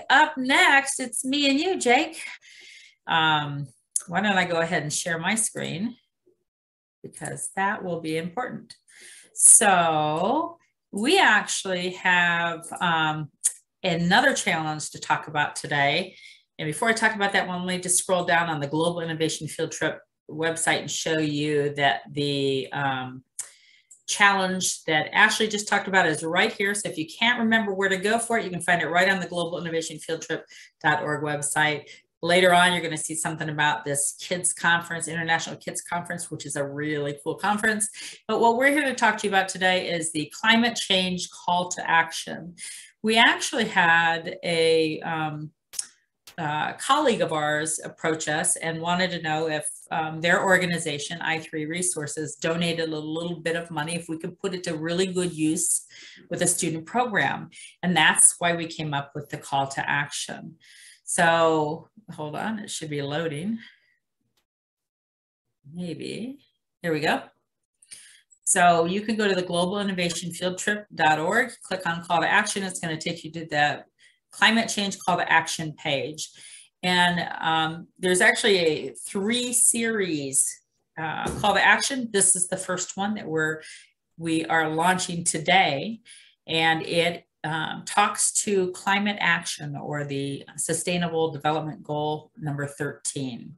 up next, it's me and you, Jake. Why don't I go ahead and share my screen, because that will be important. So we actually have another challenge to talk about today. And before I talk about that one, let me just scroll down on the Global Innovation Field Trip website and show you that the challenge that Ashley just talked about is right here. So if you can't remember where to go for it, you can find it right on the Global Innovation Field Trip.org website. Later on, you're going to see something about this kids conference, International Kids Conference, which is a really cool conference. But what we're here to talk to you about today is the climate change call to action. We actually had a colleague of ours approach us and wanted to know if their organization, I3 Resources, donated a little bit of money, if we could put it to really good use with a student program. And that's why we came up with the call to action. So hold on, it should be loading. Maybe. Here we go. So you can go to the Global Innovation Field Trip.org, click on call to action. It's going to take you to the climate change call to action page. And there's actually a 3-series call to action. This is the first one that we are launching today. And it talks to climate action, or the Sustainable Development Goal number 13.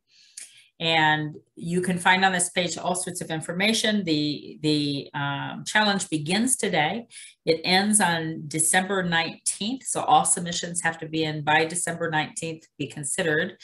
And you can find on this page all sorts of information. The challenge begins today. It ends on December 19th. So all submissions have to be in by December 19th to be considered.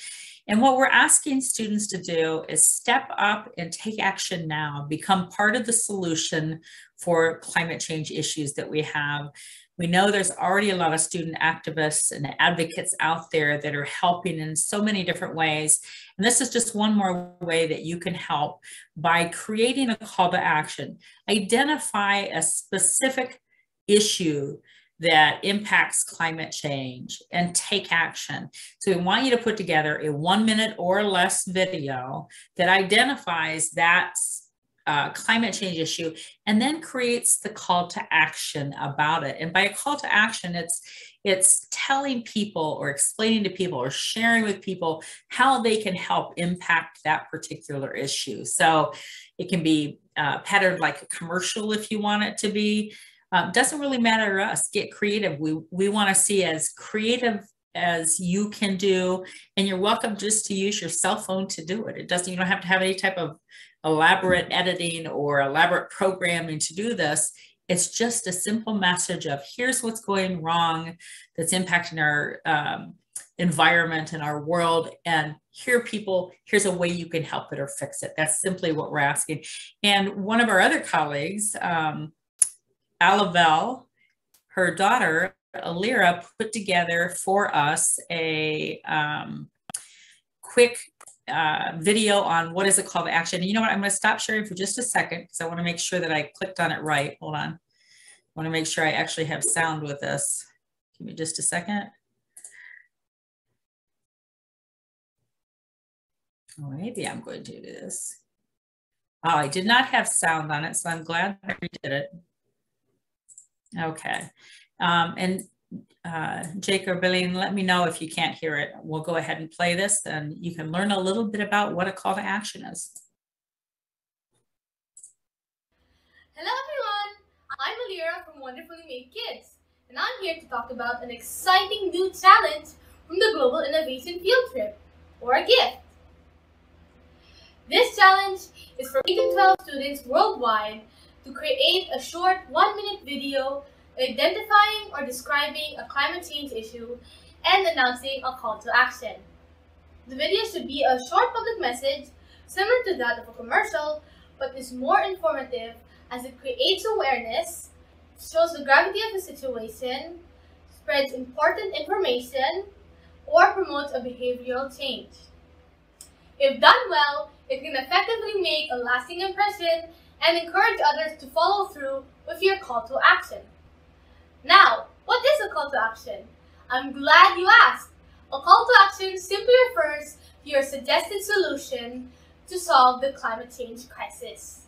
And what we're asking students to do is step up and take action now, become part of the solution for climate change issues that we have. We know there's already a lot of student activists and advocates out there that are helping in so many different ways. And this is just one more way that you can help by creating a call to action. Identify a specific issue that impacts climate change and take action. So we want you to put together a 1-minute or less video that identifies that climate change issue, and then creates the call to action about it. And by a call to action, it's telling people or explaining to people or sharing with people how they can help impact that particular issue. So it can be patterned like a commercial if you want it to be. Doesn't really matter to us. Get creative. We want to see as creative as you can do, and you're welcome just to use your cell phone to do it. You don't have to have any type of elaborate editing or elaborate programming to do this. It's just a simple message of here's what's going wrong that's impacting our environment and our world, and here's a way you can help it or fix it. That's simply what we're asking. And one of our other colleagues, Alavelle, her daughter, Alira, put together for us a quick video on what is a call to action. And you know what, I'm going to stop sharing for just a second because I want to make sure that I clicked on it right. Hold on. I want to make sure I actually have sound with this. Give me just a second. Oh, maybe I'm going to do this. Oh, I did not have sound on it, so I'm glad I redid it. Okay. Jake or Billy, let me know if you can't hear it. We'll go ahead and play this, and you can learn a little bit about what a call to action is. Hello everyone, I'm Alira from Wonderfully Made Kids, and I'm here to talk about an exciting new challenge from the Global Innovation Field Trip, or a GIFT. This challenge is for 8 to 12 students worldwide to create a short 1-minute video identifying or describing a climate change issue and announcing a call to action. The video should be a short public message similar to that of a commercial, but is more informative as it creates awareness, shows the gravity of the situation, spreads important information, or promotes a behavioral change. If done well, it can effectively make a lasting impression and encourage others to follow through with your call to action. Now, what is a call to action? I'm glad you asked. A call to action simply refers to your suggested solution to solve the climate change crisis.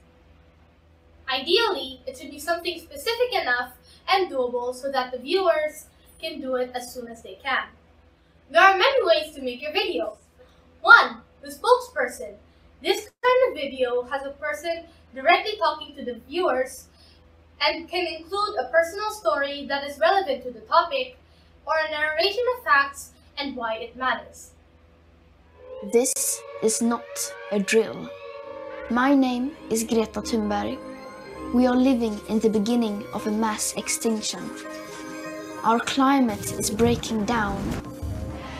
Ideally, it should be something specific enough and doable so that the viewers can do it as soon as they can. There are many ways to make your video. 1. The spokesperson. This kind of video has a person directly talking to the viewers and can include a personal story that is relevant to the topic or a narration of facts and why it matters. This is not a drill. My name is Greta Thunberg. We are living in the beginning of a mass extinction. Our climate is breaking down.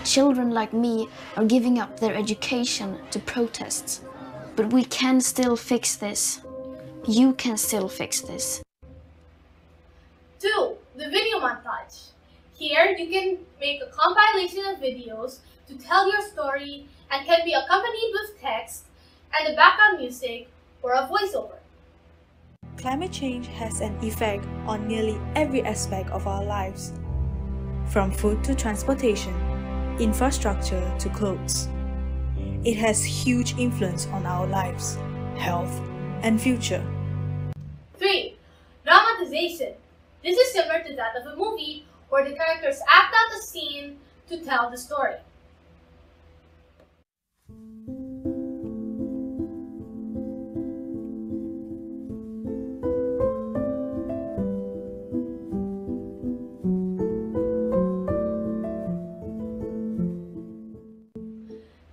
Children like me are giving up their education to protest. But we can still fix this. You can still fix this. 2. The video montage. Here you can make a compilation of videos to tell your story and can be accompanied with text and a background music or a voiceover. Climate change has an effect on nearly every aspect of our lives, from food to transportation, infrastructure to clothes. It has huge influence on our lives, health, and future. 3. Dramatization. This is similar to that of a movie where the characters act out a scene to tell the story.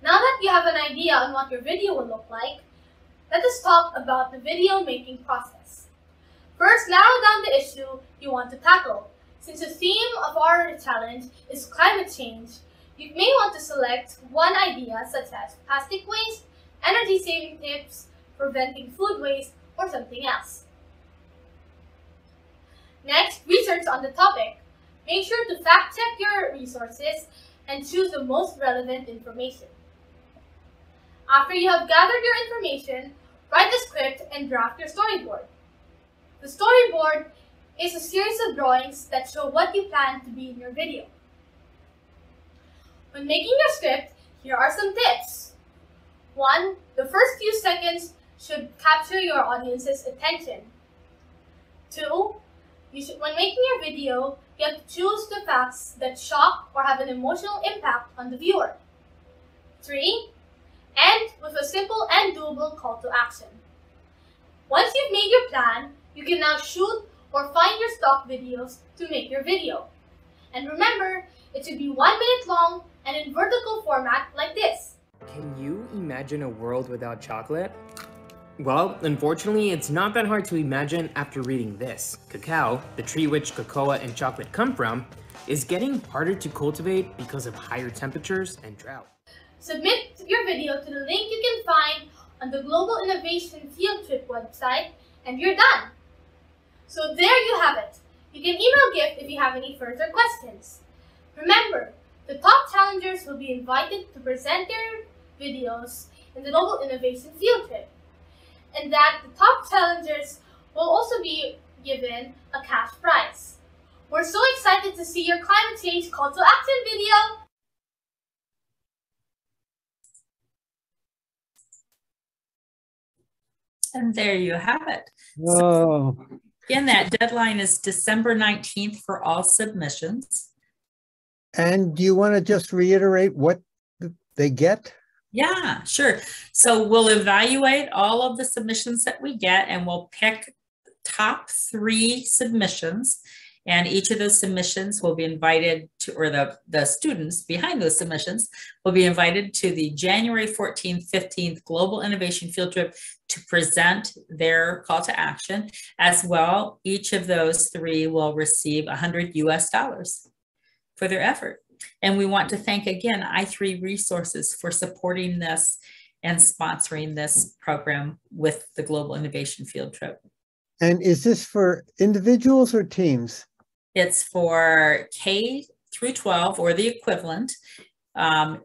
Now that you have an idea on what your video will look like, let us talk about the video making process. First, narrow down the issue you want to tackle. Since the theme of our challenge is climate change, you may want to select one idea such as plastic waste, energy saving tips, preventing food waste, or something else. Next, research on the topic. Make sure to fact check your resources and choose the most relevant information. After you have gathered your information, write a script and draft your storyboard. The storyboard is a series of drawings that show what you plan to be in your video. When making your script, here are some tips. 1. The first few seconds should capture your audience's attention. 2. When making your video, you have to choose the facts that shock or have an emotional impact on the viewer. 3. End with a simple and doable call to action. Once you've made your plan, you can now shoot or find your stock videos to make your video. And remember, it should be 1 minute long and in vertical format like this. Can you imagine a world without chocolate? Well, unfortunately, it's not that hard to imagine after reading this. Cacao, the tree which cocoa and chocolate come from, is getting harder to cultivate because of higher temperatures and drought. Submit your video to the link you can find on the Global Innovation Field Trip website and you're done. So there you have it. You can email gift if you have any further questions. Remember, the top challengers will be invited to present their videos in the Global Innovation Field Trip. And that the top challengers will also be given a cash prize. We're so excited to see your climate change call to action video! And there you have it. Whoa. So, again, that deadline is December 19th for all submissions. And do you want to just reiterate what they get? Yeah, sure. So we'll evaluate all of the submissions that we get and we'll pick top 3 submissions. And each of those submissions will be invited to, or the students behind those submissions will be invited to the January 14th, 15th Global Innovation Field Trip to present their call to action. As well, each of those 3 will receive $100 US for their effort. And we want to thank again i3 Resources for supporting this and sponsoring this program with the Global Innovation Field Trip. And is this for individuals or teams? It's for K through 12 or the equivalent,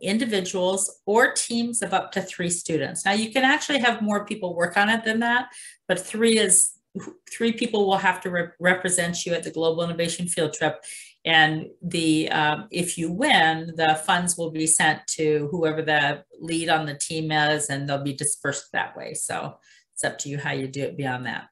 individuals or teams of up to 3 students. Now you can actually have more people work on it than that, but 3 people will have to represent you at the Global Innovation Field Trip. And if you win, the funds will be sent to whoever the lead on the team is, and they'll be dispersed that way. So it's up to you how you do it beyond that.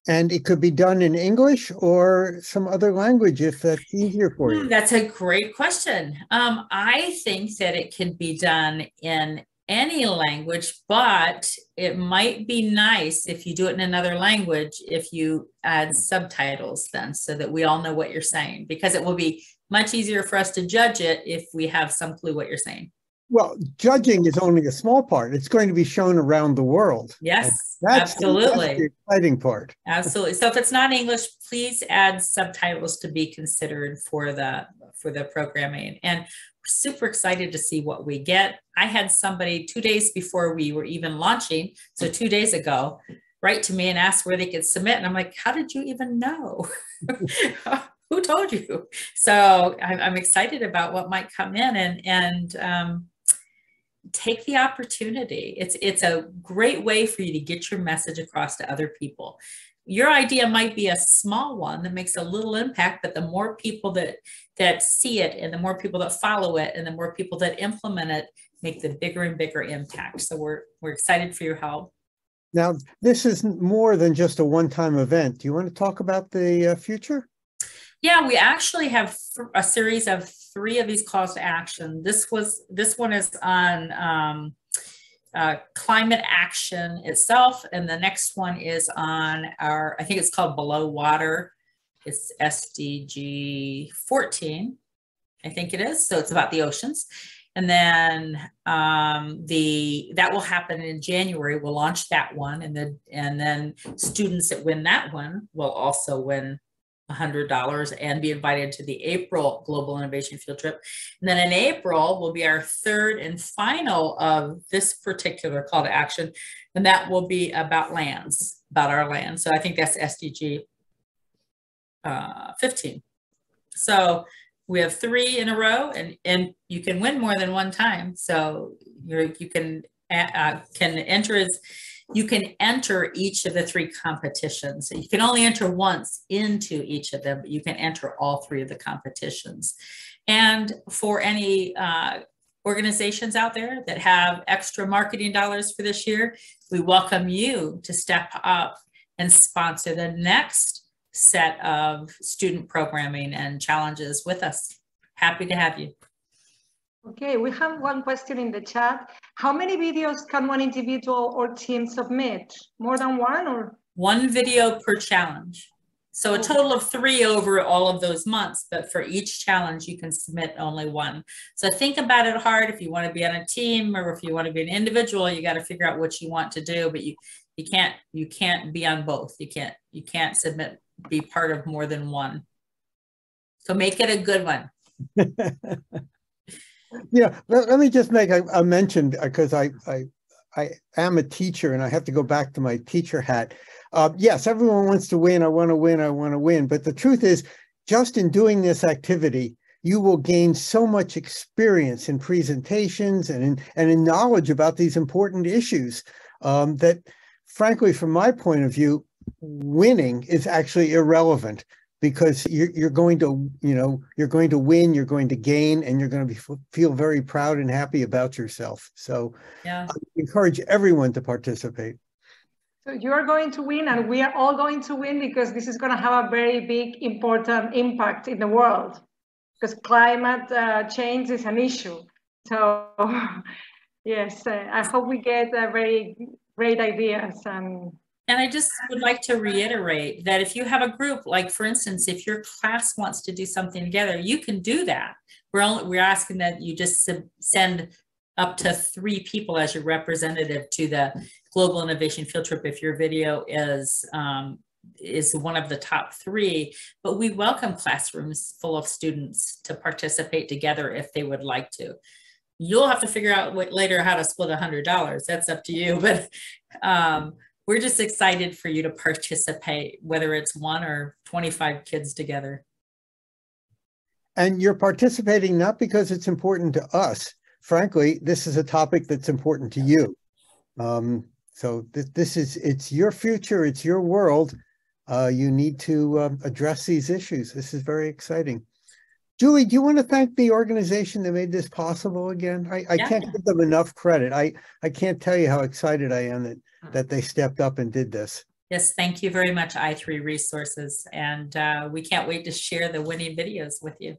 And it could be done in English or some other language if that's easier for you. That's a great question. I think that it can be done in any language, but it might be nice if you do it in another language, if you add subtitles then, so that we all know what you're saying, because it will be much easier for us to judge it if we have some clue what you're saying. Well, judging is only a small part. It's going to be shown around the world. Yes, That's absolutely. the exciting part. Absolutely. So if it's not English, please add subtitles to be considered for the programming. And we're super excited to see what we get. I had somebody 2 days before we were even launching, so 2 days ago, write to me and ask where they could submit. And I'm like, how did you even know? Who told you? So I'm excited about what might come in, and take the opportunity. It's a great way for you to get your message across to other people. Your idea might be a small one that makes a little impact, but the more people that see it, and the more people that follow it, and the more people that implement it, make the bigger and bigger impact. So we're excited for your help. Now, this is more than just a one-time event. Do you want to talk about the future? Yeah, we actually have a series of 3 of these calls to action. This one is on climate action itself, and the next one is on I think it's called Below Water. It's SDG 14, I think it is. So it's about the oceans. And then that will happen in January. We'll launch that one, and then students that win that one will also win $100 and be invited to the April Global Innovation Field Trip. And then in April will be our 3rd and final of this particular call to action. And that will be about lands, about our land. So I think that's SDG 15. So we have 3 in a row, and you can win more than one time. So you can enter each of the 3 competitions. You can only enter once into each of them, but you can enter all 3 of the competitions. And for any organizations out there that have extra marketing dollars for this year, we welcome you to step up and sponsor the next set of student programming and challenges with us. Happy to have you. Okay, we have one question in the chat. How many videos can one individual or team submit? More than one, or? 1 video per challenge. So a total of 3 over all of those months, but for each challenge, you can submit only 1. So think about it hard. If you want to be on a team, or if you want to be an individual, you got to figure out what you want to do, but you can't be on both. You can't be part of more than 1. So make it a good one. Yeah, let me just make a mention, because I am a teacher and I have to go back to my teacher hat. Yes, everyone wants to win. I want to win. I want to win. But the truth is, just in doing this activity, you will gain so much experience in presentations and in knowledge about these important issues that, frankly, from my point of view, winning is actually irrelevant. Because you're going to win, you're going to gain, and you're going to feel very proud and happy about yourself. So yeah. I encourage everyone to participate. So you're going to win, and we are all going to win, because this is going to have a very big, important impact in the world, because climate change is an issue. So yes, I hope we get very great ideas. And I just would like to reiterate that if you have a group, like for instance, if your class wants to do something together, you can do that. We're asking that you just send up to 3 people as your representative to the Global Innovation Field Trip if your video is one of the top 3. But we welcome classrooms full of students to participate together if they would like to. You'll have to figure out later how to split $100. That's up to you. But we're just excited for you to participate, whether it's 1 or 25 kids together. And you're participating not because it's important to us. Frankly, this is a topic that's important to you. So it's your future, it's your world. You need to address these issues. This is very exciting. Julie, do you want to thank the organization that made this possible again? I can't give them enough credit. I can't tell you how excited I am that they stepped up and did this. Yes, thank you very much, i3 Resources. And we can't wait to share the winning videos with you.